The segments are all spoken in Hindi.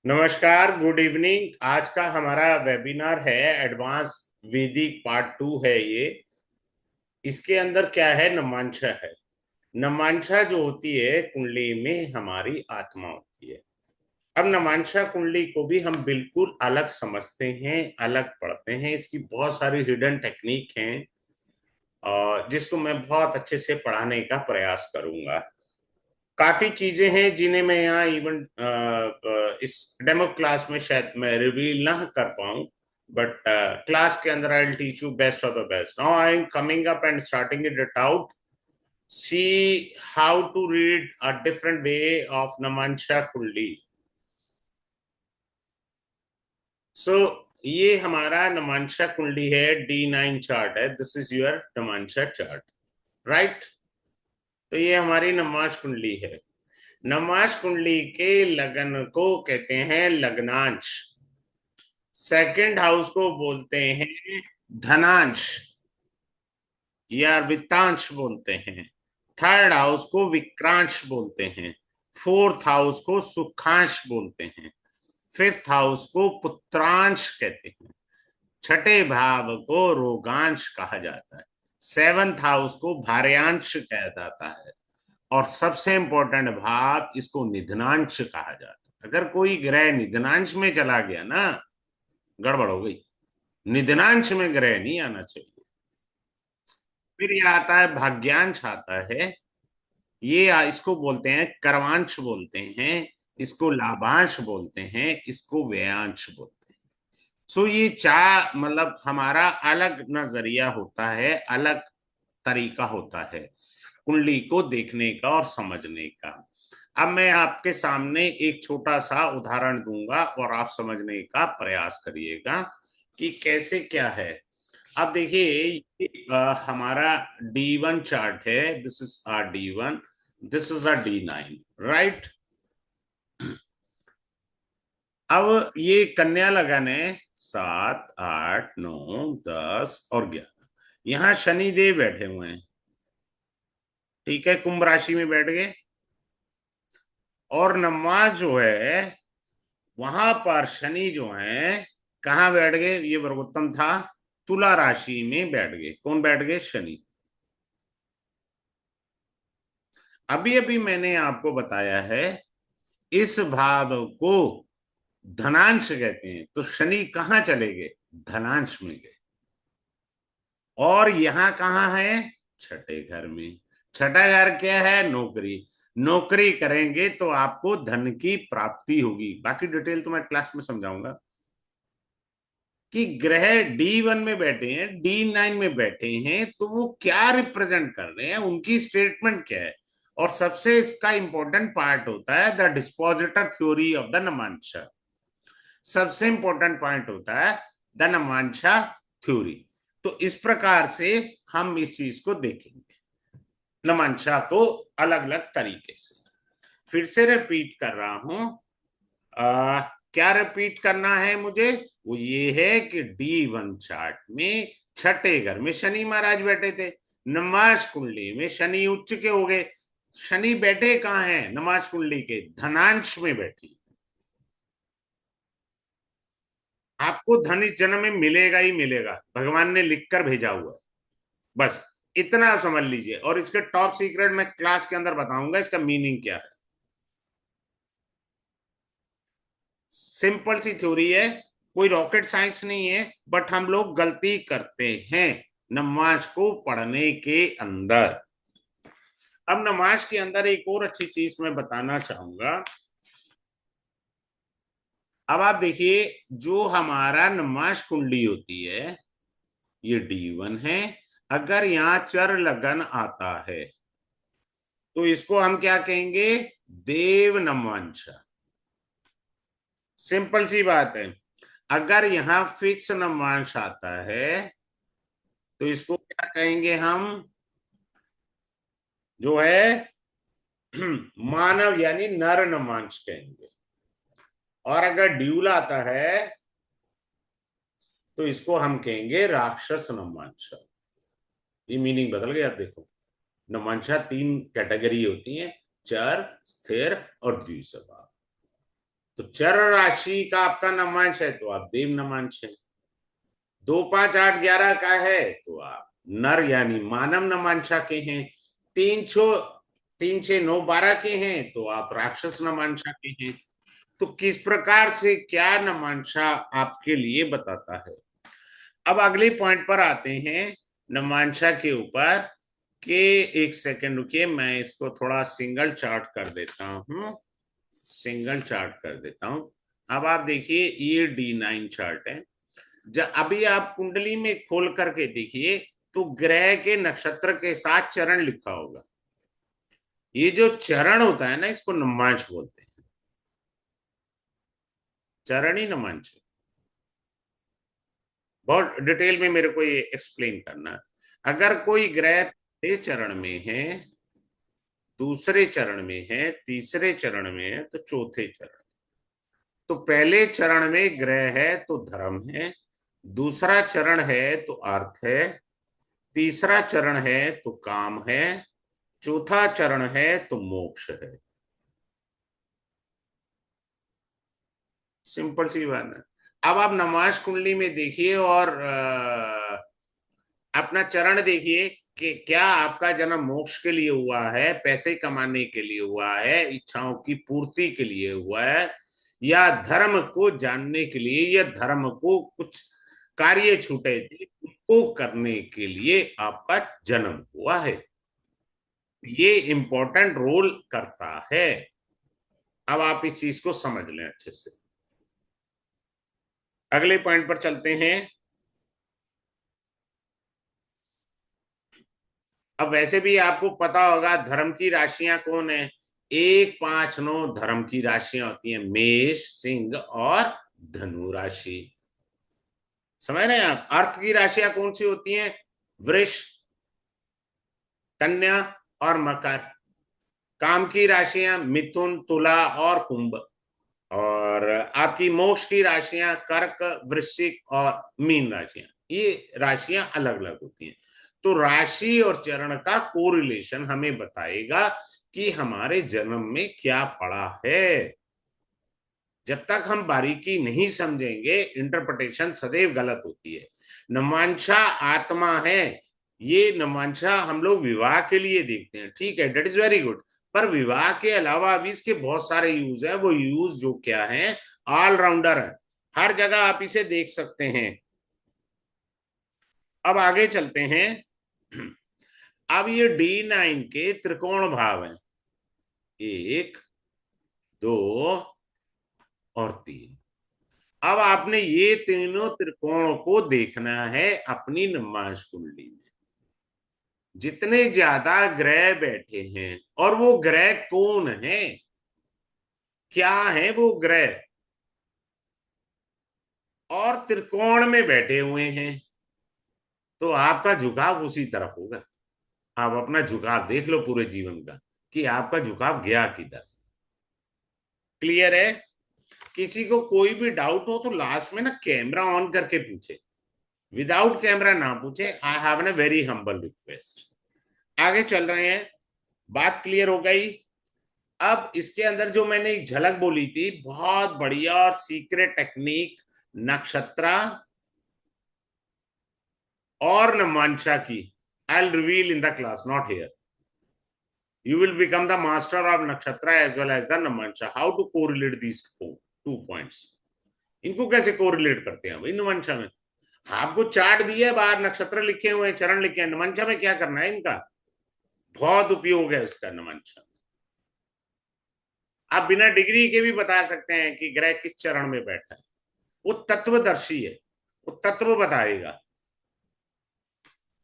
नमस्कार, गुड इवनिंग। आज का हमारा वेबिनार है एडवांस वैदिक पार्ट 2 है ये। इसके अंदर क्या है, नमांशा है। नमांशा जो होती है कुंडली में हमारी आत्मा होती है। अब नमांशा कुंडली को भी हम बिल्कुल अलग समझते हैं, अलग पढ़ते हैं। इसकी बहुत सारी हिडन टेक्निक हैं और जिसको मैं बहुत अच्छे से पढ़ाने का प्रयास करूंगा। काफी चीजें हैं जिन्हें मैं यहाँ इवन इस डेमो क्लास में शायद मैं रिवील ना कर पाऊं, बट क्लास के अंदर I will teach you best of the best. Now I am coming up and starting it out. See how to read a different way of Navamsha kundli. So ये हमारा नमांशा कुंडली है, D9 चार्ट है। This is your Navamsha chart, right. तो ये हमारी नमांश कुंडली है। नमाज कुंडली के लगन को कहते हैं लग्नांश। सेकंड हाउस को बोलते हैं धनांश या वित्तांश बोलते हैं। थर्ड हाउस को विक्रांश बोलते हैं। फोर्थ हाउस को सुखांश बोलते हैं। फिफ्थ हाउस को पुत्रांश कहते हैं। छठे भाव को रोगांश कहा जाता है। सेवंथ हाउस को भार्यांश कहा जाता है। और सबसे इंपॉर्टेंट भाव, इसको निधनांश कहा जाता है। अगर कोई ग्रह निधनांश में चला गया ना, गड़बड़ हो गई। निधनांश में ग्रह नहीं आना चाहिए। फिर ये आता है भाग्यांश आता है। ये इसको बोलते हैं कर्मांश बोलते हैं। इसको लाभांश बोलते हैं। इसको व्ययांश बोलते हैं। सो ये चार मतलब हमारा अलग नजरिया होता है, अलग तरीका होता है कुंडली को देखने का और समझने का। अब मैं आपके सामने एक छोटा सा उदाहरण दूंगा और आप समझने का प्रयास करिएगा कि कैसे क्या है। अब देखिए, हमारा D1 चार्ट है। This is our D1, this is our D9, right. अब ये कन्या लगन है, 7, 8, 9, 10 और 11। यहां शनिदेव बैठे हुए हैं, ठीक है, कुंभ राशि में बैठ गए। और नमा जो है, वहां पर शनि जो है कहाँ बैठ गए, ये वर्गोत्तम था, तुला राशि में बैठ गए। कौन बैठ गए? शनि। अभी अभी मैंने आपको बताया है इस भाव को धनांश कहते हैं। तो शनि कहाँ चले गए? धनांश में गए। और यहां कहाँ है? छठे घर में। छठा घर क्या है? नौकरी। नौकरी करेंगे तो आपको धन की प्राप्ति होगी। बाकी डिटेल तो मैं क्लास में समझाऊंगा कि ग्रह D1 में बैठे हैं, D9 में बैठे हैं, तो वो क्या रिप्रेजेंट कर रहे हैं, उनकी स्टेटमेंट क्या है। और सबसे इसका इंपॉर्टेंट पार्ट होता है the dispositor theory of the Navamsha. सबसे इंपॉर्टेंट पॉइंट होता है द नमांशा थ्योरी। तो इस प्रकार से हम इस चीज को देखेंगे, नमांशा को अलग अलग तरीके से। फिर से रिपीट कर रहा हूं। क्या रिपीट करना है मुझे? वो ये है कि D1 चार्ट में छठे घर में शनि महाराज बैठे थे। नमाज कुंडली में शनि उच्च के हो गए। शनि बैठे कहाँ हैं? नमाज कुंडली के धनांश में बैठी। आपको धन इस जन्म में मिलेगा ही मिलेगा, भगवान ने लिखकर भेजा हुआ है। बस इतना आप समझ लीजिए। और इसके टॉप सीक्रेट मैं क्लास के अंदर बताऊंगा इसका मीनिंग क्या है। सिंपल सी थ्योरी है, कोई रॉकेट साइंस नहीं है, बट हम लोग गलती करते हैं नमाज को पढ़ने के अंदर। अब नमाज के अंदर एक और अच्छी चीज मैं बताना चाहूंगा। अब आप देखिए, जो हमारा नमाज कुंडली होती है, ये D1 है। अगर यहाँ चर लगन आता है तो इसको हम क्या कहेंगे? देव नमांशा। सिंपल सी बात है। अगर यहाँ फिक्स नमांश आता है तो इसको क्या कहेंगे हम? जो है मानव यानी नर नमांश कहेंगे। और अगर ड्यूल आता है तो इसको हम कहेंगे राक्षस नमांशा। ये मीनिंग बदल गया। देखो, नमांशा तीन कैटेगरी होती है: चर, स्थिर और द्विस्वभाव। तो चर राशि का आपका नमांश है तो आप देव नमांश है। 2 5 8 11 का है तो आप नर यानी मानव नमांशा के हैं। 3 6 9 12 के हैं तो आप राक्षस नमांशा के हैं। तो किस प्रकार से क्या नमांशा आपके लिए बताता है। अब अगले पॉइंट पर आते हैं नमांशा के ऊपर के। एक सेकंड रुकिए, मैं इसको थोड़ा सिंगल चार्ट कर देता हूं। सिंगल चार्ट कर देता हूं। अब आप देखिए ये D9 चार्ट है। जब अभी आप कुंडली में खोल करके देखिए तो ग्रह के नक्षत्र के साथ चरण लिखा होगा। ये जो चरण होता है ना, इसको नमांश बोलते हैं। चरण ही नमांश है। बहुत डिटेल में मेरे को ये एक्सप्लेन करना है। अगर कोई ग्रह पहले चरण में है, दूसरे चरण में है, तीसरे चरण में है, तो चौथे चरण। तो पहले चरण में ग्रह है तो धर्म है, दूसरा चरण है तो अर्थ है, तीसरा चरण है तो काम है, चौथा चरण है तो मोक्ष है। सिंपल सी बात है। अब आप नमाज कुंडली में देखिए और अपना चरण देखिए कि क्या आपका जन्म मोक्ष के लिए हुआ है, पैसे कमाने के लिए हुआ है, इच्छाओं की पूर्ति के लिए हुआ है, या धर्म को जानने के लिए, या धर्म को कुछ कार्य छूटे थे उनको करने के लिए आपका जन्म हुआ है। ये इंपॉर्टेंट रोल करता है। अब आप इस चीज को समझ लें अच्छे से। अगले पॉइंट पर चलते हैं। अब वैसे भी आपको पता होगा धर्म की राशियां कौन है। 1 5 9 धर्म की राशियां होती हैं, मेष, सिंह और धनु राशि। समझ रहे हैं आप। अर्थ की राशियां कौन सी होती हैं। वृष, कन्या और मकर। काम की राशियां मिथुन, तुला और कुंभ। और आपकी मोक्ष की राशियां कर्क, वृश्चिक और मीन राशियां। ये राशियां अलग अलग होती हैं। तो राशि और चरण का कोरिलेशन हमें बताएगा कि हमारे जन्म में क्या पड़ा है। जब तक हम बारीकी नहीं समझेंगे, इंटरप्रिटेशन सदैव गलत होती है। नमांशा आत्मा है। ये नमांशा हम लोग विवाह के लिए देखते हैं, ठीक है, डेट इज वेरी गुड। पर विवाह के अलावा भी इसके बहुत सारे यूज है। वो यूज जो क्या है, ऑलराउंडर है। हर जगह आप इसे देख सकते हैं। अब आगे चलते हैं। अब ये D9 के त्रिकोण भाव हैं, 1 2 और 3। अब आपने ये तीनों त्रिकोणों को देखना है अपनी नमाज कुंडली में। जितने ज्यादा ग्रह बैठे हैं, और वो ग्रह कौन है, क्या है वो ग्रह, और त्रिकोण में बैठे हुए हैं, तो आपका झुकाव उसी तरफ होगा। आप अपना झुकाव देख लो पूरे जीवन का कि आपका झुकाव गया किधर। क्लियर है। किसी को कोई भी डाउट हो तो लास्ट में ना कैमरा ऑन करके पूछे। विदाउट कैमरा ना पूछे। I have a very humble request. आगे चल रहे हैं। बात क्लियर हो गई। अब इसके अंदर जो मैंने एक झलक बोली थी, बहुत बढ़िया और सीक्रेट टेक्निक, नक्षत्रा और नमांशा की, I will reveal in the class, not here. You will become the master of nakshatra as well as the namansha. How to correlate these 2 points? इनको कैसे कोरिलेट करते हैं भाई नमंशा में। आपको चार्ट दिया है, बाहर नक्षत्र लिखे हुए हैं, चरण लिखे हैं। नमंशा में क्या करना है इनका, बहुत उपयोग है इसका नमंशा। आप बिना डिग्री के भी बता सकते हैं कि ग्रह किस चरण में बैठा है। वो तत्वदर्शी है, वो तत्व बताएगा।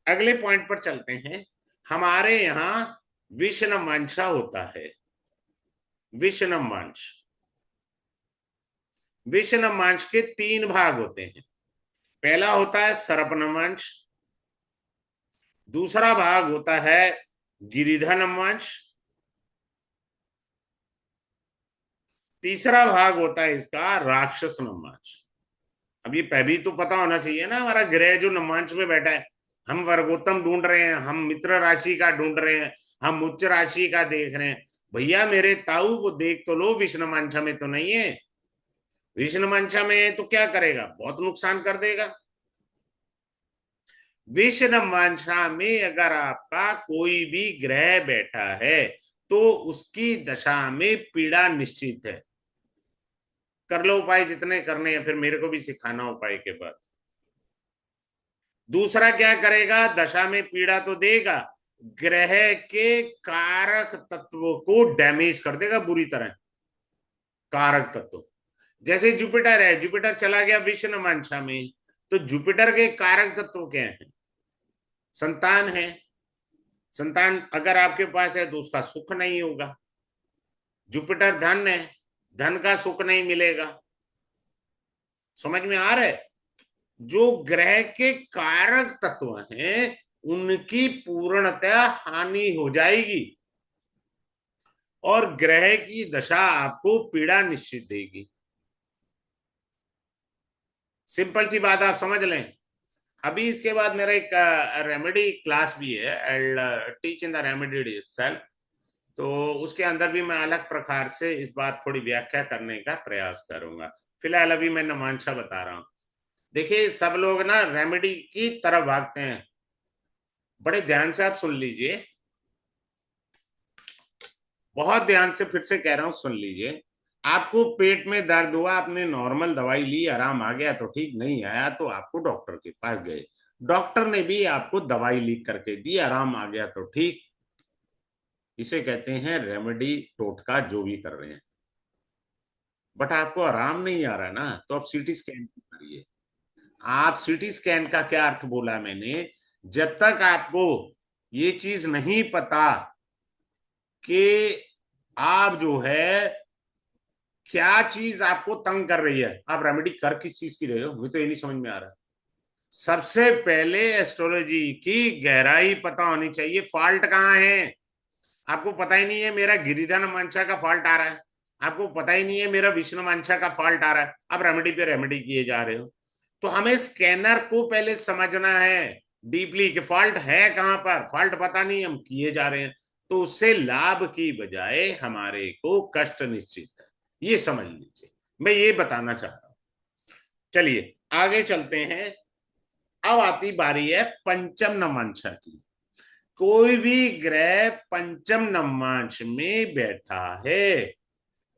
अगले पॉइंट पर चलते हैं। हमारे यहाँ विष नमांशा होता है। विष नमांश, विष नमांश के 3 भाग होते हैं। पहला होता है सर्प नमांश, दूसरा भाग होता है गिरिधर नमांश, तीसरा भाग होता है इसका राक्षस नमांश। अब ये भी तो पता होना चाहिए ना, हमारा ग्रह जो नमांश में बैठा है। हम वर्गोत्तम ढूंढ रहे हैं, हम मित्र राशि का ढूंढ रहे हैं, हम उच्च राशि का देख रहे हैं। भैया मेरे ताऊ को देख तो लो, विष नमांशा में तो नहीं है। विषमंशा में है तो क्या करेगा, बहुत नुकसान कर देगा। विषमंशा में अगर आपका कोई भी ग्रह बैठा है तो उसकी दशा में पीड़ा निश्चित है। कर लो उपाय जितने करने हैं, फिर मेरे को भी सिखाना उपाय के बाद। दूसरा क्या करेगा, दशा में पीड़ा तो देगा, ग्रह के कारक तत्वों को डैमेज कर देगा बुरी तरह। कारक तत्व जैसे जुपिटर है, जुपिटर चला गया विषमंशा में, तो जुपिटर के कारक तत्व क्या है, संतान है। संतान अगर आपके पास है तो उसका सुख नहीं होगा। जुपिटर धन है, धन का सुख नहीं मिलेगा। समझ में आ रहा है, जो ग्रह के कारक तत्व हैं उनकी पूर्णतः हानि हो जाएगी और ग्रह की दशा आपको पीड़ा निश्चित देगी। सिंपल सी बात आप समझ लें। अभी इसके बाद मेरा एक रेमेडी क्लास भी है, I teach in the remedy itself. तो उसके अंदर भी मैं अलग प्रकार से इस बात थोड़ी व्याख्या करने का प्रयास करूंगा। फिलहाल अभी मैं नमांशा बता रहा हूं। देखिए सब लोग ना रेमेडी की तरफ भागते हैं, बड़े ध्यान से आप सुन लीजिए, बहुत ध्यान से फिर से कह रहा हूं, सुन लीजिए। आपको पेट में दर्द हुआ, आपने नॉर्मल दवाई ली, आराम आ गया तो ठीक, नहीं आया तो आपको डॉक्टर के पास गए, डॉक्टर ने भी आपको दवाई लिख करके दी, आराम आ गया तो ठीक। इसे कहते हैं रेमेडी टोटका जो भी कर रहे हैं। बट आपको आराम नहीं आ रहा ना, तो आप सीटी स्कैन करिए। आप सीटी स्कैन का क्या अर्थ बोला मैंने, जब तक आपको ये चीज नहीं पता कि आप जो है क्या चीज आपको तंग कर रही है, आप रेमेडी कर किस चीज की रहे हो, मुझे तो ये नहीं समझ में आ रहा। सबसे पहले एस्ट्रोलॉजी की गहराई पता होनी चाहिए, फॉल्ट कहाँ है। आपको पता ही नहीं है मेरा गिरिधन मंशा का फॉल्ट आ रहा है, आपको पता ही नहीं है मेरा विष्णु मंशा का फॉल्ट आ रहा है, आप रेमेडी पे रेमेडी किए जा रहे हो। तो हमें स्कैनर को पहले समझना है डीपली कि फॉल्ट है कहां पर, फॉल्ट पता नहीं हम किए जा रहे हैं, तो उससे लाभ की बजाय हमारे को कष्ट निश्चित है, ये समझ लीजिए। मैं ये बताना चाह रहा हूं। चलिए आगे चलते हैं। अब आती बारी है पंचम नमांशा की। कोई भी ग्रह पंचम नमांश में बैठा है,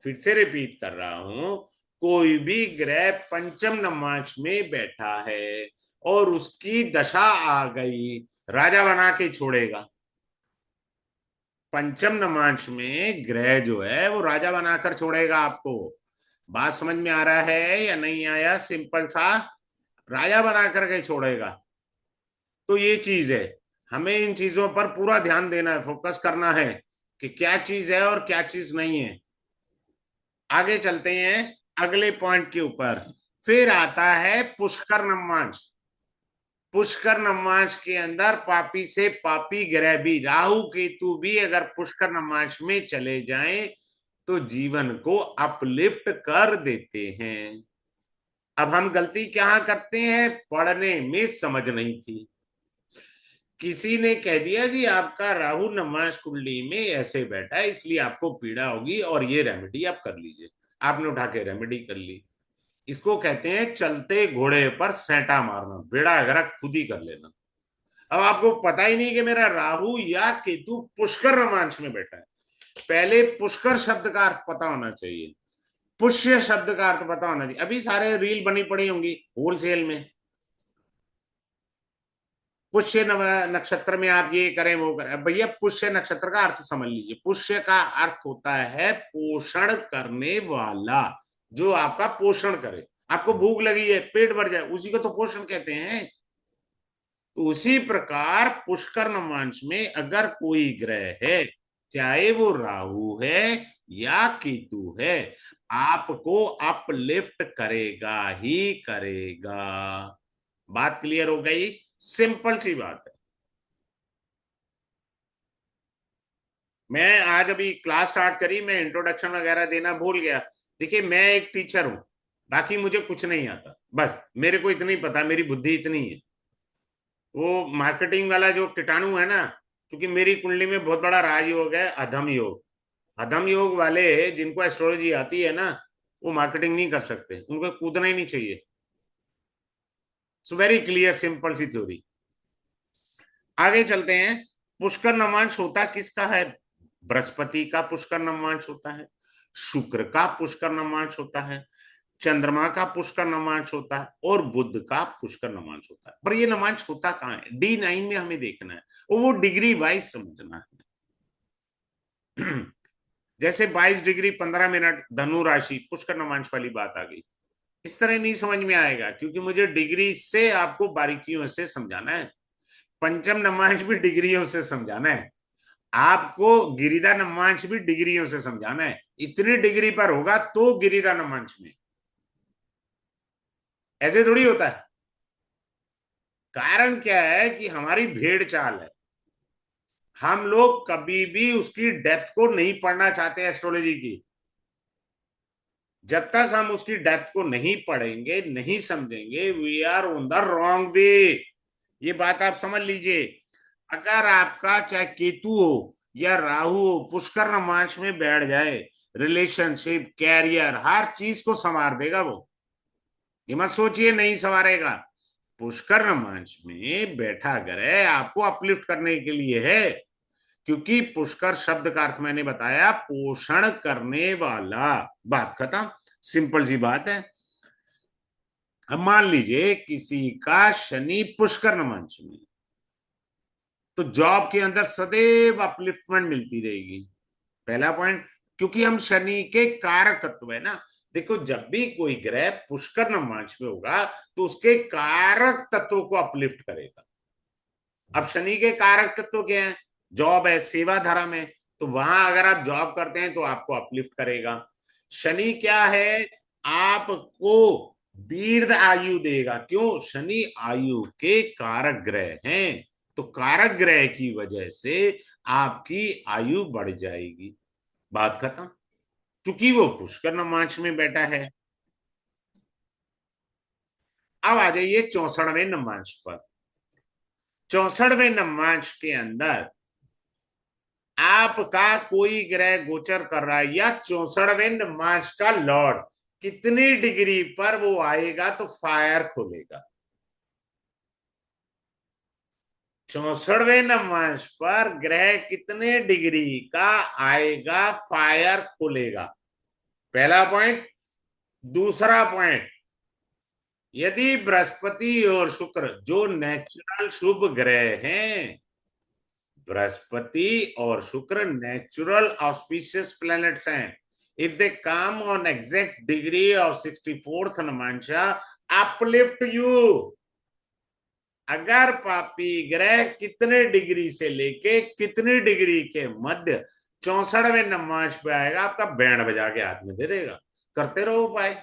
फिर से रिपीट कर रहा हूं, कोई भी ग्रह पंचम नमांश में बैठा है और उसकी दशा आ गई, राजा बना के छोड़ेगा। पंचम नमांश में ग्रह जो है वो राजा बनाकर छोड़ेगा आपको। बात समझ में आ रहा है या नहीं आया, सिंपल सा, राजा बना करके छोड़ेगा। तो ये चीज है, हमें इन चीजों पर पूरा ध्यान देना है, फोकस करना है कि क्या चीज है और क्या चीज नहीं है। आगे चलते हैं अगले पॉइंट के ऊपर। फिर आता है पुष्कर नवमांश। पुष्कर नवमांश के अंदर पापी से पापी ग्रह भी, राहु केतु भी अगर पुष्कर नवमांश में चले जाएं तो जीवन को अपलिफ्ट कर देते हैं। अब हम गलती क्या करते हैं, पढ़ने में समझ नहीं थी। किसी ने कह दिया जी आपका राहु नवमांश कुंडली में ऐसे बैठा है इसलिए आपको पीड़ा होगी और ये रेमेडी आप कर लीजिए, आपने उठा के रेमेडी कर ली। इसको कहते हैं चलते घोड़े पर सेंटा मारना, बेड़ा गर्क खुद ही कर लेना। अब आपको पता ही नहीं कि मेरा राहु या केतु पुष्कर रोमांच में बैठा है, पहले पुष्कर शब्द का अर्थ पता होना चाहिए, पुष्य शब्द का अर्थ पता होना चाहिए। अभी सारे रील बनी पड़ी होंगी होलसेल में, पुष्य नक्षत्र में आप ये करें वो करें। भैया पुष्य नक्षत्र का अर्थ समझ लीजिए, पुष्य का अर्थ होता है पोषण करने वाला, जो आपका पोषण करे। आपको भूख लगी है, पेट भर जाए, उसी को तो पोषण कहते हैं। तो उसी प्रकार पुष्कर नवांश में अगर कोई ग्रह है, चाहे वो राहु है या केतु है, आपको अपलिफ्ट करेगा ही करेगा। बात क्लियर हो गई, सिंपल सी बात है। मैं आज अभी क्लास स्टार्ट करी, मैं इंट्रोडक्शन वगैरह देना भूल गया। देखिए मैं एक टीचर हूं, बाकी मुझे कुछ नहीं आता, बस मेरे को इतना ही पता, मेरी बुद्धि इतनी है। वो मार्केटिंग वाला जो कीटाणु है ना, क्योंकि मेरी कुंडली में बहुत बड़ा राजयोग है, अधम योग। अधम योग वाले जिनको एस्ट्रोलॉजी आती है ना, वो मार्केटिंग नहीं कर सकते, उनको कूदना ही नहीं चाहिए। सो वेरी क्लियर सिंपल सी थ्योरी। आगे चलते हैं। पुष्कर नमांश होता किसका है? बृहस्पति का पुष्कर नमांश होता है, शुक्र का पुष्कर नमांश होता है, चंद्रमा का पुष्कर नमांश होता है, और बुध का पुष्कर नमांश होता है। पर ये नमांश होता कहाँ है? D9 में हमें देखना है, वो डिग्री वाइज समझना है। जैसे 22 डिग्री 15 मिनट धनु राशि, पुष्कर नमांश वाली बात आ गई। इस तरह नहीं समझ में आएगा, क्योंकि मुझे डिग्री से आपको बारीकियों से समझाना है। पंचम नमांश भी डिग्रियों से समझाना है, आपको गिरिदा नमांश भी डिग्रियों से समझाना है। इतनी डिग्री पर होगा तो गिरिदा नमांश में, ऐसे थोड़ी होता है। कारण क्या है कि हमारी भेड़ चाल है, हम लोग कभी भी उसकी डेप्थ को नहीं पढ़ना चाहते एस्ट्रोलॉजी की। जब तक हम उसकी डेप्थ को नहीं पढ़ेंगे, नहीं समझेंगे, we are on the wrong way. ये बात आप समझ लीजिए। अगर आपका चाहे केतु हो या राहु हो पुष्कर नमांश में बैठ जाए, रिलेशनशिप, कैरियर, हर चीज को संवार देगा वो। ये मत सोचिए नहीं संवारेगा। पुष्कर नमांश में बैठा ग्रह आपको अपलिफ्ट करने के लिए है, क्योंकि पुष्कर शब्द का अर्थ मैंने बताया पोषण करने वाला। बात खत्म, सिंपल सी बात है। अब मान लीजिए किसी का शनि पुष्कर नमांश में, तो जॉब के अंदर सदैव अपलिफ्टमेंट मिलती रहेगी। पहला पॉइंट, क्योंकि हम शनि के कारक तत्व है ना। देखो जब भी कोई ग्रह पुष्कर नमांश में होगा तो उसके कारक तत्व को अपलिफ्ट करेगा। अब शनि के कारक तत्व क्या है? जॉब है, सेवा धर्म में, तो वहां अगर आप जॉब करते हैं तो आपको अपलिफ्ट करेगा। शनि क्या है? आपको दीर्घ आयु देगा। क्यों? शनि आयु के कारक ग्रह हैं, तो कारक ग्रह की वजह से आपकी आयु बढ़ जाएगी। बात खत्म। चूंकि वो पुष्कर नमांश में बैठा है। अब आ जाइए 64वें नमांश पर। 64वें नमांश के अंदर आपका कोई ग्रह गोचर कर रहा है, या 64वें नमांश का लॉर्ड कितनी डिग्री पर वो आएगा तो फायर खोलेगा। 64वें नमांश पर ग्रह कितने डिग्री का आएगा फायर खोलेगा, पहला पॉइंट। दूसरा पॉइंट, यदि बृहस्पति और शुक्र जो नेचुरल शुभ ग्रह हैं, बृहस्पति और शुक्र नेचुरल ऑस्पिशियस प्लैनेट्स हैं, if they come on exact degree of 64th Navamsha uplift you. अगर पापी ग्रह कितने डिग्री से लेके कितनी डिग्री के मध्य 64वें नमांश पे आएगा, आपका बैंड बजा के हाथ में दे देगा। करते रहो उपाय।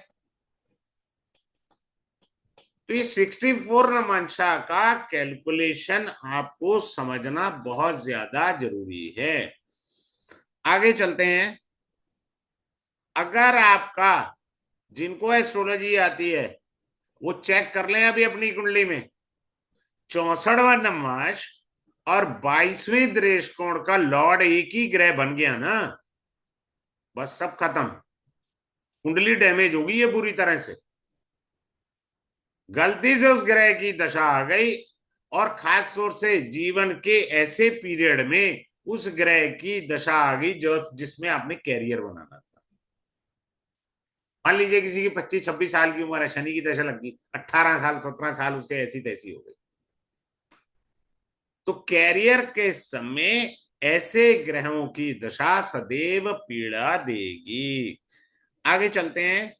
तो ये 64 नमांशा का कैलकुलेशन आपको समझना बहुत ज्यादा जरूरी है। आगे चलते हैं। अगर आपका, जिनको एस्ट्रोलॉजी आती है वो चेक कर लें अभी अपनी कुंडली में, 64वां नमांश और 22वें दृष्टिकोण का लॉर्ड एक ही ग्रह बन गया ना, बस सब खत्म। कुंडली डैमेज होगी ये पूरी तरह से। गलती से उस ग्रह की दशा आ गई, और खास तौर से जीवन के ऐसे पीरियड में उस ग्रह की दशा आ गई जो जिसमें आपने कैरियर बनाना था। मान लीजिए किसी की 25-26 साल की उम्र है, शनि की दशा लग गई, 18 साल 17 साल उसके ऐसी तैसी हो गई। तो कैरियर के समय ऐसे ग्रहों की दशा सदैव पीड़ा देगी। आगे चलते हैं।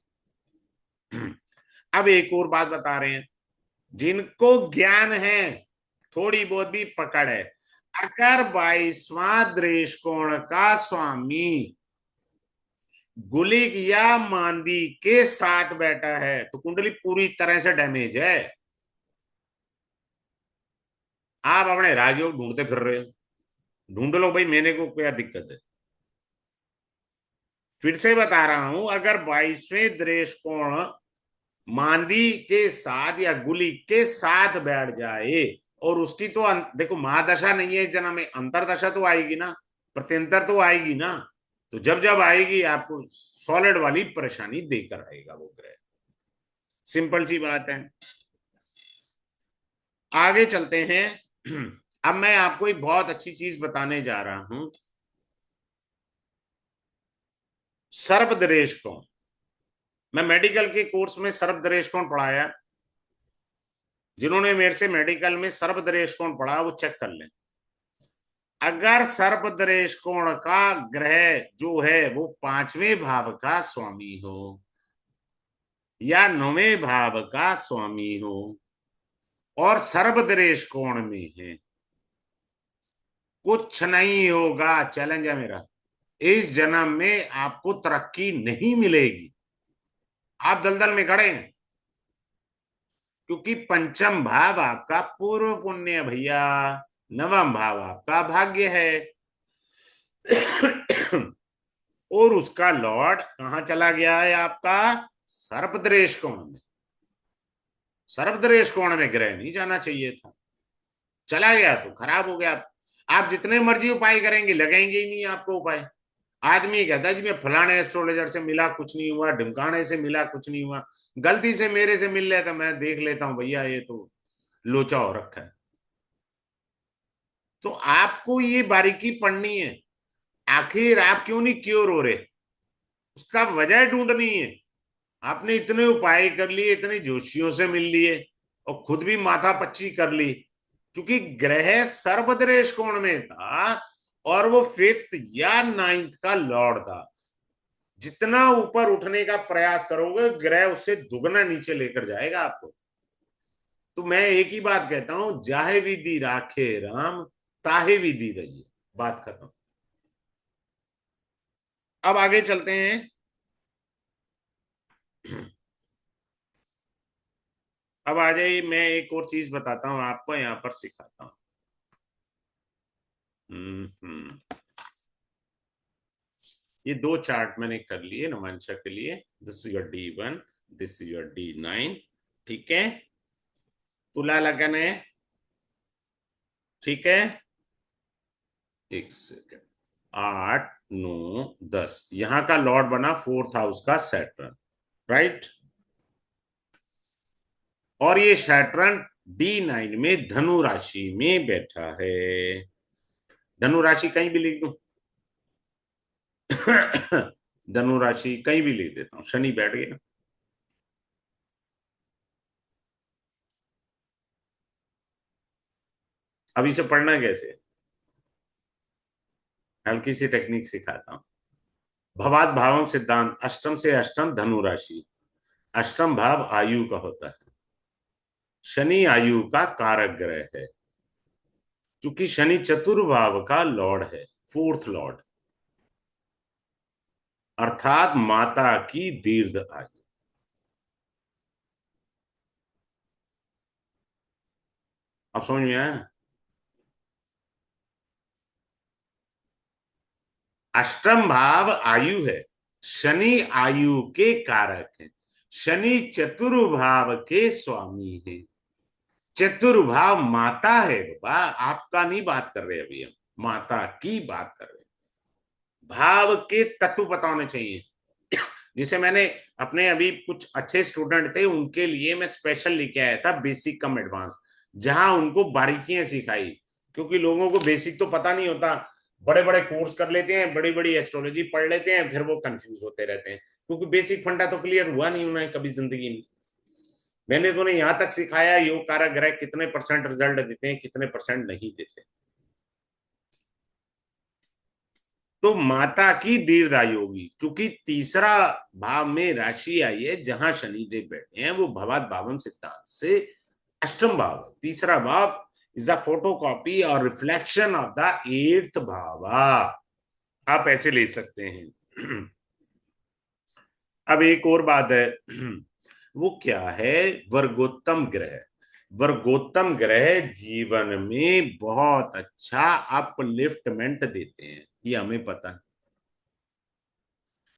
अब एक और बात बता रहे हैं, जिनको ज्ञान है, थोड़ी बहुत भी पकड़ है, अगर 22वां दृष्टिकोण का स्वामी गुलिक या मांदी के साथ बैठा है तो कुंडली पूरी तरह से डैमेज है। आप अपने राजयोग ढूंढते फिर रहे हो, ढूंढ लो भाई, मैंने को क्या दिक्कत है। फिर से बता रहा हूं, अगर 22वें दृष्टिकोण मांदी के साथ या गुली के साथ बैठ जाए, और उसकी तो देखो महादशा नहीं है इस जन्म में, अंतरदशा तो आएगी ना, प्रत्यंतर तो आएगी ना। तो जब जब आएगी आपको सॉलिड वाली परेशानी देकर आएगा वो ग्रह। सिंपल सी बात है। आगे चलते हैं। अब मैं आपको एक बहुत अच्छी चीज बताने जा रहा हूं। सर्पदरेश कोण। मैं मेडिकल के कोर्स में सर्पदरेश कोण पढ़ाया। जिन्होंने मेरे से मेडिकल में सर्पदरेश कोण पढ़ा वो चेक कर लें। अगर सर्पदरेश कोण का ग्रह जो है वो पांचवें भाव का स्वामी हो या नौवें भाव का स्वामी हो और सर्पदरेश कोण में है, कुछ नहीं होगा। चैलेंज है मेरा, इस जन्म में आपको तरक्की नहीं मिलेगी। आप दलदल में खड़े हैं, क्योंकि पंचम भाव आपका पूर्व पुण्य है भैया, नवम भाव आपका भाग्य है। और उसका लॉर्ड कहां चला गया है आपका? सर्पदरेश कोण में। सर्पदरेश कोण में ग्रह नहीं जाना चाहिए था, चला गया तो खराब हो गया। आप जितने मर्जी उपाय करेंगे लगेंगे ही नहीं आपको उपाय। आदमी कहता है जी मैं फलाने एस्ट्रोलॉजर से मिला कुछ नहीं हुआ, ढिमकाने से मिला कुछ नहीं हुआ, गलती से मेरे से मिल लेता मैं देख लेता हूं भैया ये तो लोचा हो रखा है। तो आपको ये बारीकी पढ़नी है। आखिर आप क्यों नहीं क्योर हो रहे, उसका वजह ढूंढनी है। आपने इतने उपाय कर लिए, इतने जोशियों से मिल लिए और खुद भी माथा पच्ची कर ली, क्योंकि ग्रह सर्वदरेश कोण में था और वो फिफ्थ या नाइन्थ का लॉर्ड था। जितना ऊपर उठने का प्रयास करोगे ग्रह उससे दुगना नीचे लेकर जाएगा आपको। तो मैं एक ही बात कहता हूं, जाहे विधि राखे राम ताहे विधि रहिए। बात खत्म। अब आगे चलते हैं। अब आ जाइए, मैं एक और चीज बताता हूं आपको, यहां पर सिखाता हूं। ये दो चार्ट मैंने कर लिए नमांशा के लिए। This is your D1, this is your D9। ठीक है, तुला लगन है। ठीक है, एक सेकेंड। 8, 9, 10, यहां का लॉर्ड बना फोर्थ हाउस का सैटर्न, राइट। और ये सैटर्न D9 में धनु राशि में बैठा है। धनु राशि कहीं भी लिख दूं? धनु राशि कहीं भी लिख देता हूं, शनि बैठ गया। अब इसे पढ़ना कैसे? हल्की सी टेक्निक सिखाता हूं। भवात भावम सिद्धांत, अष्टम से अष्टम धनु राशि। अष्टम भाव आयु का होता है। शनि आयु का कारक ग्रह है, क्योंकि शनि चतुर्भाव का लॉर्ड है, फोर्थ लॉर्ड, अर्थात माता की दीर्घ आयु। अब समझ में आया? अष्टम भाव आयु है, शनि आयु के कारक है, शनि चतुर्भाव के स्वामी है। चतुर्भाव माता है बाबा, आपका नहीं बात कर रहे अभी हम, माता की बात कर रहे। भाव के तत्व पता होने चाहिए। जिसे मैंने अपने अभी कुछ अच्छे स्टूडेंट थे उनके लिए मैं स्पेशल लेके आया था, बेसिक कम एडवांस, जहां उनको बारीकियां सिखाई। क्योंकि लोगों को बेसिक तो पता नहीं होता, बड़े बड़े कोर्स कर लेते हैं, बड़ी बड़ी एस्ट्रोलॉजी पढ़ लेते हैं, फिर वो कंफ्यूज होते रहते हैं, क्योंकि बेसिक फंडा तो क्लियर हुआ नहीं उन्हें कभी जिंदगी में। मैंने तो उन्हें यहां तक सिखाया योग कारक ग्रह कितने परसेंट रिजल्ट देते हैं, कितने परसेंट नहीं देते। तो माता की दीर्घायु होगी, क्योंकि तीसरा भाव में राशि आई है जहां शनिदेव बैठे हैं, वो भवात भावम सिद्धांत से अष्टम भाव है। तीसरा भाव इज अ फोटो कॉपी और रिफ्लेक्शन ऑफ द एट्थ भाव। आप ऐसे ले सकते हैं। अब एक और बात है। वो क्या है? वर्गोत्तम ग्रह। वर्गोत्तम ग्रह जीवन में बहुत अच्छा अपलिफ्टमेंट देते हैं, ये हमें पता है।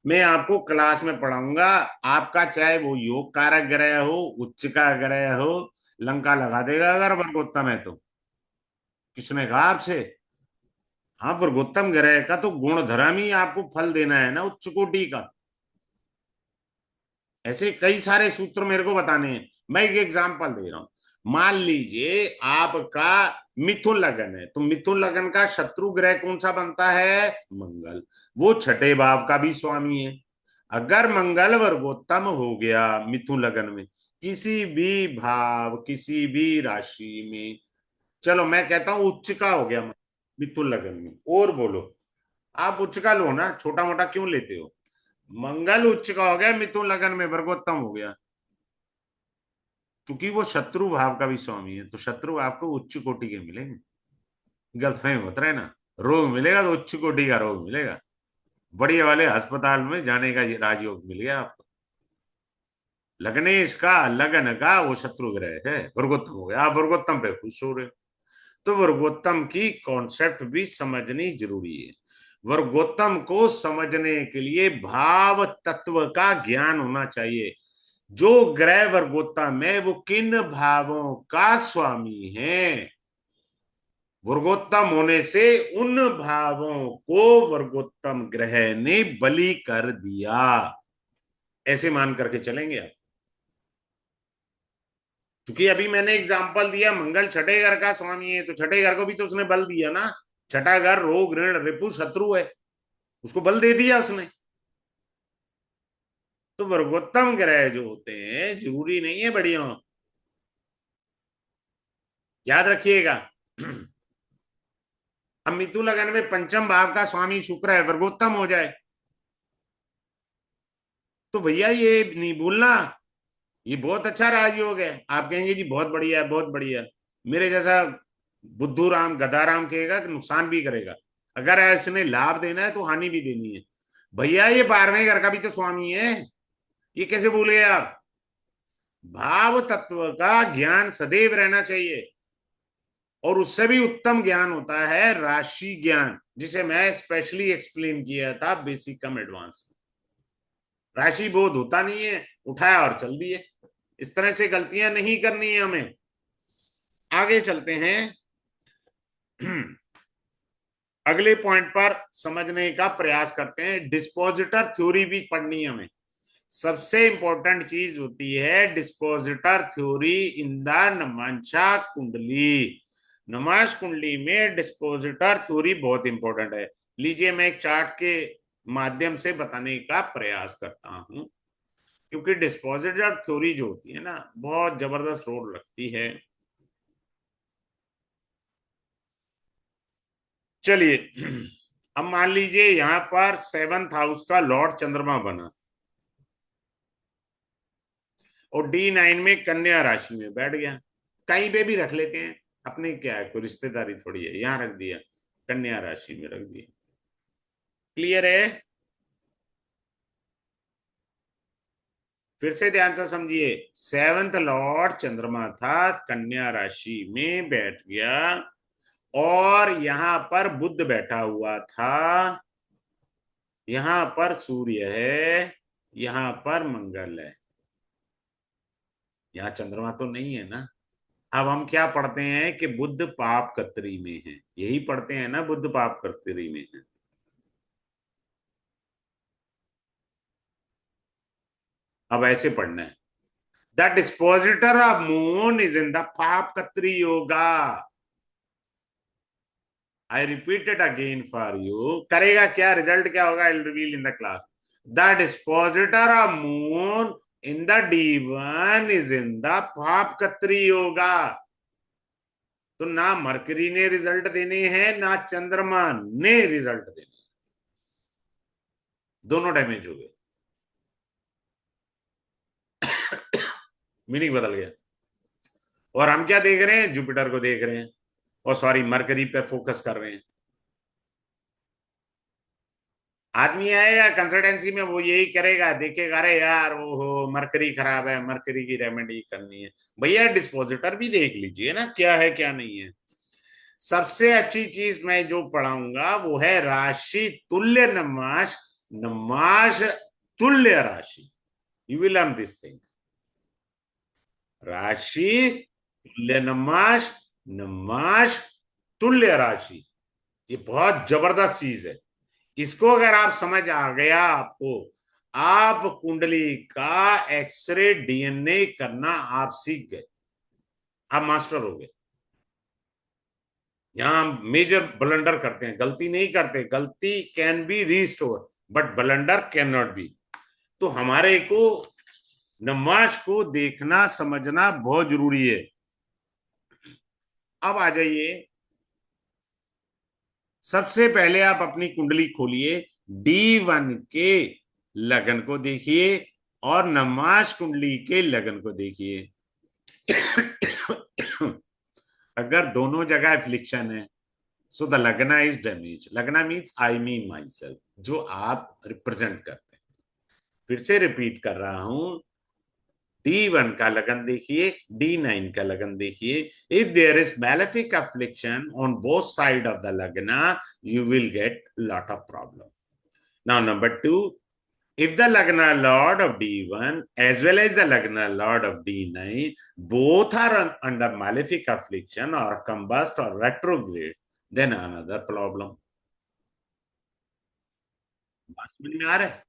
मैं आपको क्लास में पढ़ाऊंगा, आपका चाहे वो योग कारक ग्रह हो, उच्च का ग्रह हो, लंका लगा देगा अगर वर्गोत्तम है तो। किसने कहा आपसे? हाँ, वर्गोत्तम ग्रह का तो गुण धर्म ही आपको फल देना है ना, उच्च कोटि का। ऐसे कई सारे सूत्र मेरे को बताने हैं। मैं एक एग्जांपल दे रहा हूं। मान लीजिए आपका मिथुन लगन है, तो मिथुन लगन का शत्रु ग्रह कौन सा बनता है? मंगल। वो छठे भाव का भी स्वामी है। अगर मंगल वर्गोत्तम हो गया मिथुन लगन में, किसी भी भाव किसी भी राशि में, चलो मैं कहता हूं उच्च का हो गया मिथुन लगन में, और बोलो आप उच्च का लो ना, छोटा मोटा क्यों लेते हो? मंगल उच्च का हो गया मिथुन लगन में, वर्गोत्तम हो गया, क्योंकि वो शत्रु भाव का भी स्वामी है, तो शत्रु भाव को उच्च कोटि के मिलेंगे। गलतफहमी होता है ना। रोग मिलेगा तो उच्च कोटि का रोग मिलेगा, बढ़िया वाले अस्पताल में जाने का राजयोग मिल गया आपको। लग्नेश का लगन का वो शत्रु ग्रह है, वर्गोत्तम हो गया, आप वर्गोत्तम पे खुश हो रहे हो। तो वर्गोत्तम की कॉन्सेप्ट भी समझनी जरूरी है। वर्गोत्तम को समझने के लिए भाव तत्व का ज्ञान होना चाहिए। जो ग्रह वर्गोत्तम है वो किन भावों का स्वामी है, वर्गोत्तम होने से उन भावों को वर्गोत्तम ग्रह ने बलि कर दिया, ऐसे मान करके चलेंगे आप। क्योंकि अभी मैंने एग्जांपल दिया, मंगल छठे घर का स्वामी है, तो छठे घर को भी तो उसने बल दिया ना। छठा घर रोग ऋण रिपु शत्रु है, उसको बल दे दिया उसने। तो वर्गोत्तम ग्रह जो होते हैं जरूरी नहीं है बढ़िया, याद रखिएगा। अब मिथुन लगन में पंचम भाव का स्वामी शुक्र है, वर्गोत्तम हो जाए, तो भैया ये नहीं भूलना, ये बहुत अच्छा राजयोग है। आप कहेंगे जी बहुत बढ़िया है, बहुत बढ़िया। मेरे जैसा बुद्धू राम गधा राम कहेगा कि नुकसान भी करेगा, अगर इसने लाभ देना है तो हानि भी देनी है। भैया ये 12वें घर का भी तो स्वामी है, ये कैसे भूल गए आप? भाव तत्व का ज्ञान सदैव रहना चाहिए। और उससे भी उत्तम ज्ञान होता है राशि ज्ञान, जिसे मैं स्पेशली एक्सप्लेन किया था बेसिक कम एडवांस में। राशि बोध होता नहीं है, उठाया और चल दिए। इस तरह से गलतियां नहीं करनी है हमें। आगे चलते हैं। अगले पॉइंट पर समझने का प्रयास करते हैं। डिस्पोजिटर थ्योरी भी पढ़नी है हमें। सबसे इंपॉर्टेंट चीज होती है डिस्पोजिटर थ्योरी इन द नमांशा कुंडली। नमाश कुंडली में डिस्पोजिटर थ्योरी बहुत इंपॉर्टेंट है। लीजिए मैं एक चार्ट के माध्यम से बताने का प्रयास करता हूं, क्योंकि डिस्पोजिटर थ्योरी जो होती है ना बहुत जबरदस्त रोल रखती है। चलिए, अब मान लीजिए यहां पर 7th हाउस का लॉर्ड चंद्रमा बना और D9 में कन्या राशि में बैठ गया। कहीं पे भी रख लेते हैं, अपने क्या है, कोई रिश्तेदारी थोड़ी है, यहां रख दिया, कन्या राशि में रख दिया। क्लियर है? फिर से ध्यान से समझिए। 7th लॉर्ड चंद्रमा था, कन्या राशि में बैठ गया, और यहां पर बुध बैठा हुआ था, यहां पर सूर्य है, यहां पर मंगल है, यहाँ चंद्रमा तो नहीं है ना। अब हम क्या पढ़ते हैं कि बुध पाप कत्री में है, यही पढ़ते हैं ना, बुध पाप कत्री में है। अब ऐसे पढ़ना है, the dispositor of moon is in the paap kartari yoga. I repeat it again for you. करेगा क्या, रिजल्ट क्या होगा, I reveal in the class. The dispositor of moon in the D1 is in the paap kartari yoga. तो ना मरकरी ने रिजल्ट देने हैं, ना चंद्रमा ने रिजल्ट देने, दोनों डैमेज हो गए। मीनिंग बदल गया। और हम क्या देख रहे हैं, जुपिटर को देख रहे हैं, और सॉरी मरकरी पर फोकस कर रहे हैं। आदमी आएगा कंसल्टेंसी में, वो यही करेगा, देखेगा अरे यार वो हो मरकरी खराब है, मरकरी की रेमेडी करनी है। भैया डिस्पोजिटर भी देख लीजिए ना, क्या है क्या नहीं है। सबसे अच्छी चीज मैं जो पढ़ाऊंगा वो है राशि तुल्य नमाश, नमाश तुल्य राशि। You will learn this thing. राशि तुल्य नमाश, नमाश तुल्य राशि, ये बहुत जबरदस्त चीज है। इसको अगर आप समझ आ गया आपको, आप कुंडली का एक्सरे डीएनए करना आप सीख गए, आप मास्टर हो गए। यहां मेजर ब्लंडर करते हैं, गलती नहीं करते, गलती can be restore but blunder can not be. तो हमारे को नमाज को देखना समझना बहुत जरूरी है। अब आ जाइए, सबसे पहले आप अपनी कुंडली खोलिए, D1 के लगन को देखिए और नमाज कुंडली के लगन को देखिए। अगर दोनों जगह एफ्लिक्शन है, सो द लगना इज डैमेज। लगना means I mean my self, जो आप रिप्रेजेंट करते हैं। फिर से रिपीट कर रहा हूं, D1 का लगन देखिए, D9 का लगन देखिए। If there is malefic affliction on both side of the lagna, you will get lot of problem. Now number two, if the Lagna Lord of D1 as well as the Lagna Lord of D9 both are under malefic affliction or combust or retrograde, then another problem. बात समझ में आ रहा है?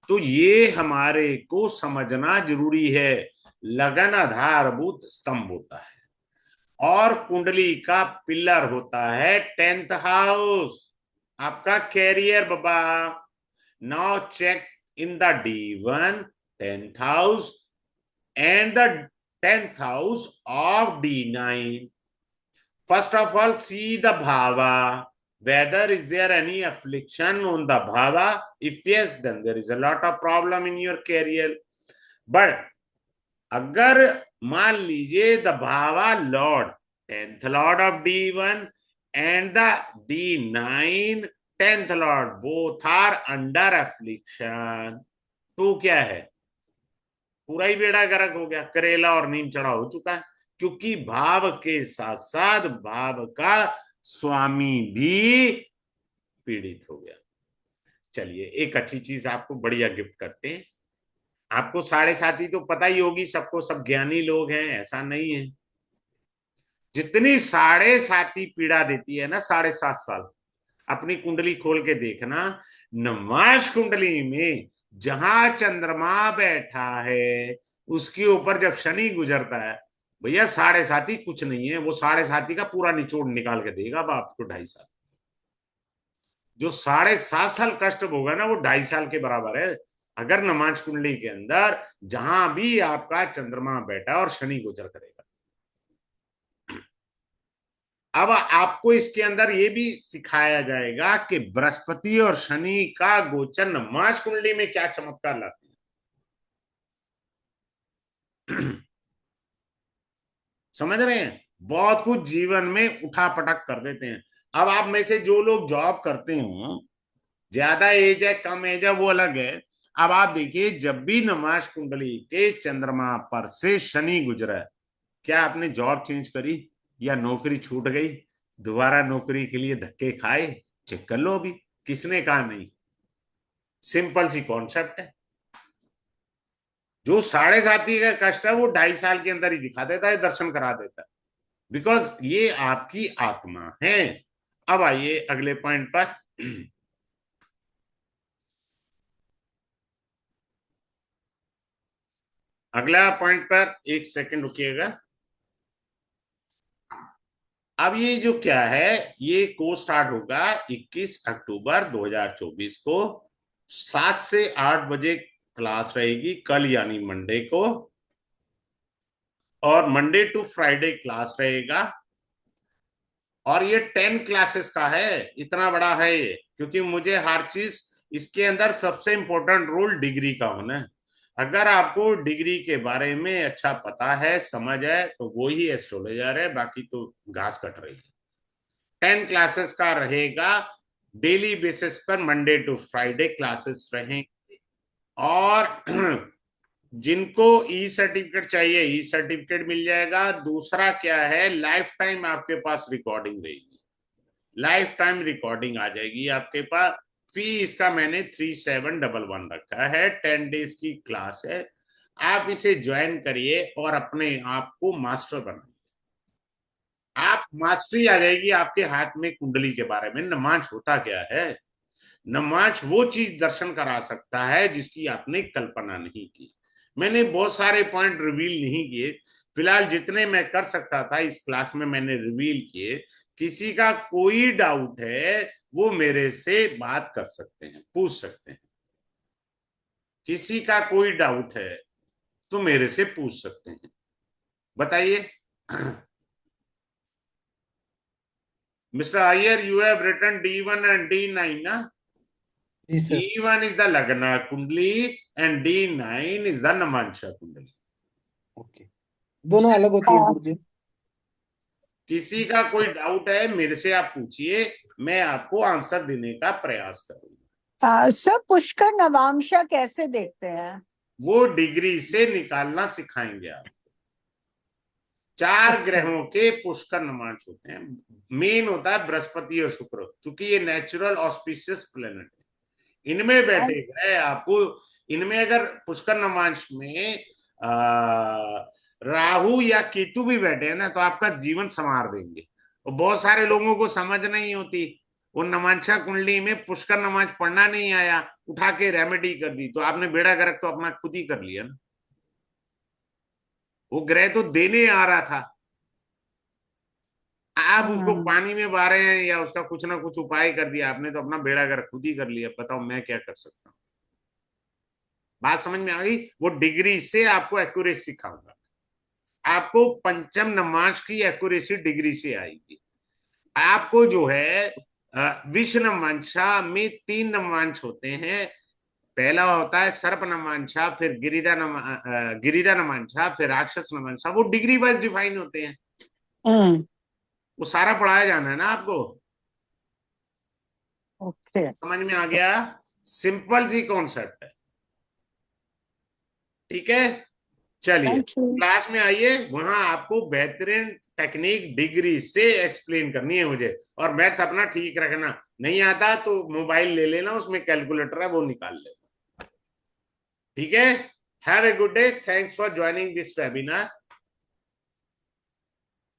तो ये हमारे को समझना जरूरी है। लगन आधारभूत स्तंभ होता है और कुंडली का पिलर होता है 10th हाउस, आपका कैरियर बाबा। Now check in the D1 10th house and the 10th house of D9. First of all, see the bhava. Whether is there any affliction on the bhava? If yes, then there is a lot of problem in your career. But अगर मान लीजिए the bhava lord 10th lord of D1 and the D9 10th lord both are under affliction, तो क्या है, पूरा ही बेड़ा गर्क हो गया, करेला और नीम चढ़ा हो चुका है। क्योंकि भाव के साथ साथ भाव का स्वामी भी पीड़ित हो गया। चलिए एक अच्छी चीज आपको बढ़िया गिफ्ट करते हैं। आपको साढ़े साथी तो पता ही होगी सबको, सब ज्ञानी लोग हैं, ऐसा नहीं है। जितनी साढ़े साथी पीड़ा देती है ना 7.5 साल, अपनी कुंडली खोल के देखना। नमाज कुंडली में जहां चंद्रमा बैठा है उसके ऊपर जब शनि गुजरता है, भैया साढ़े साथी कुछ नहीं है, वो साढ़े साथी का पूरा निचोड़ निकाल के देगा बाप को 2.5 साल। जो 7.5 साल कष्ट होगा ना वो 2.5 साल के बराबर है। अगर नमाज कुंडली के अंदर जहां भी आपका चंद्रमा बैठा और शनि गोचर करेगा। अब आपको इसके अंदर ये भी सिखाया जाएगा कि बृहस्पति और शनि का गोचर नमाज कुंडली में क्या चमत्कार लाते हैं। समझ रहे हैं? बहुत कुछ जीवन में उठा पटक कर देते हैं। अब आप में से जो लोग जॉब करते हो, ज्यादा एज है कम एज है वो अलग है। अब आप देखिए, जब भी नमाज कुंडली के चंद्रमा पर से शनि गुजरा, क्या आपने जॉब चेंज करी या नौकरी छूट गई, दोबारा नौकरी के लिए धक्के खाए? चेक कर लो अभी, किसने कहा नहीं। सिंपल सी कॉन्सेप्ट है। जो साढ़े साथी का कष्ट है वो 2.5 साल के अंदर ही दिखा देता है, दर्शन करा देता है, बिकॉज ये आपकी आत्मा है। अब आइए अगले पॉइंट पर। अगला पॉइंट पर एक सेकंड रुकिएगा। अब ये जो क्या है, ये कोर्स स्टार्ट होगा 21 अक्टूबर 2024 को, 7 से 8 बजे क्लास रहेगी कल यानी मंडे को, और मंडे टू फ्राइडे क्लास रहेगा। और ये 10 क्लासेस का है, इतना बड़ा है ये, क्योंकि मुझे हर चीज इसके अंदर सबसे इंपॉर्टेंट रोल डिग्री का होना है। अगर आपको डिग्री के बारे में अच्छा पता है, समझ है, तो वो ही एस्ट्रोलॉजर है, बाकी तो घास कट रही है। 10 क्लासेस का रहेगा, डेली बेसिस पर मंडे टू फ्राइडे क्लासेस रहेंगे। और जिनको ई सर्टिफिकेट चाहिए, ई सर्टिफिकेट मिल जाएगा। दूसरा क्या है, लाइफ टाइम आपके पास रिकॉर्डिंग रहेगी, लाइफ टाइम रिकॉर्डिंग आ जाएगी आपके पास। फी इसका मैंने 3711 रखा है, 10 डेज की क्लास है। आप इसे ज्वाइन करिए और अपने आप को मास्टर बनाइए। आप मास्टरी आ जाएगी आपके हाथ में कुंडली के बारे में, नमाज होता क्या है। नमाज वो चीज दर्शन करा सकता है जिसकी आपने कल्पना नहीं की। मैंने बहुत सारे पॉइंट रिवील नहीं किए, फिलहाल जितने मैं कर सकता था इस क्लास में मैंने रिवील किए। किसी का कोई डाउट है वो मेरे से बात कर सकते हैं, पूछ सकते हैं। किसी का कोई डाउट है तो मेरे से पूछ सकते हैं, बताइए। Mister Iyer, you have written D1 and D9 ना? जी sir. D1 is the Lagna Kundli and D9 is the Namansha Kundli। Okay, दोनों अलग होती है गुरुजी? किसी का कोई डाउट है मेरे से आप पूछिए, मैं आपको आंसर देने का प्रयास करूंगा। सर पुष्कर नवांशा कैसे देखते हैं? वो डिग्री से निकालना सिखाएंगे आप। 4 ग्रहों के पुष्कर नमांश होते हैं। मेन होता है बृहस्पति और शुक्र, क्योंकि ये नेचुरल ऑस्पिशियस प्लेनेट है। इनमें बैठे ग्रह आपको, इनमें अगर पुष्कर नमांश में राहु या केतु भी बैठे हैं ना तो आपका जीवन संवार देंगे। और बहुत सारे लोगों को समझ नहीं होती, वो नमांशा कुंडली में पुष्कर नमाज पढ़ना नहीं आया, उठा के रेमेडी कर दी, तो आपने बेड़ा गर्क तो अपना खुद ही कर लिया ना। वो ग्रह तो देने आ रहा था, आप उसको पानी में बहा रहे हैं या उसका कुछ ना कुछ उपाय कर दिया आपने, तो अपना बेड़ा गर्क खुद ही कर लिया। बताओ मैं क्या कर सकता हूँ? बात समझ में आ गई? वो डिग्री से आपको एक्यूरेसी सिखाऊंगा। आपको पंचम नमाज की एक्यूरेसी डिग्री से आएगी। आपको जो है विश्व नमांशा में 3 नमांश होते हैं। पहला होता है सर्प नमांशा, फिर गिरिदा नमांशा, फिर राक्षस नमांशा। वो डिग्री वाइज डिफाइन होते हैं। वो सारा पढ़ाया जाना है ना आपको। ओके, समझ में आ गया? सिंपल सी कॉन्सेप्ट है, ठीक है। चलिए थैंक यू। क्लास में आइए, वहां आपको बेहतरीन टेक्निक डिग्री से एक्सप्लेन करनी है मुझे। और मैथ अपना ठीक रखना, नहीं आता तो मोबाइल ले लेना, उसमें कैलकुलेटर है वो निकाल लेना, ठीक है। Have a good day, thanks for joining this webinar.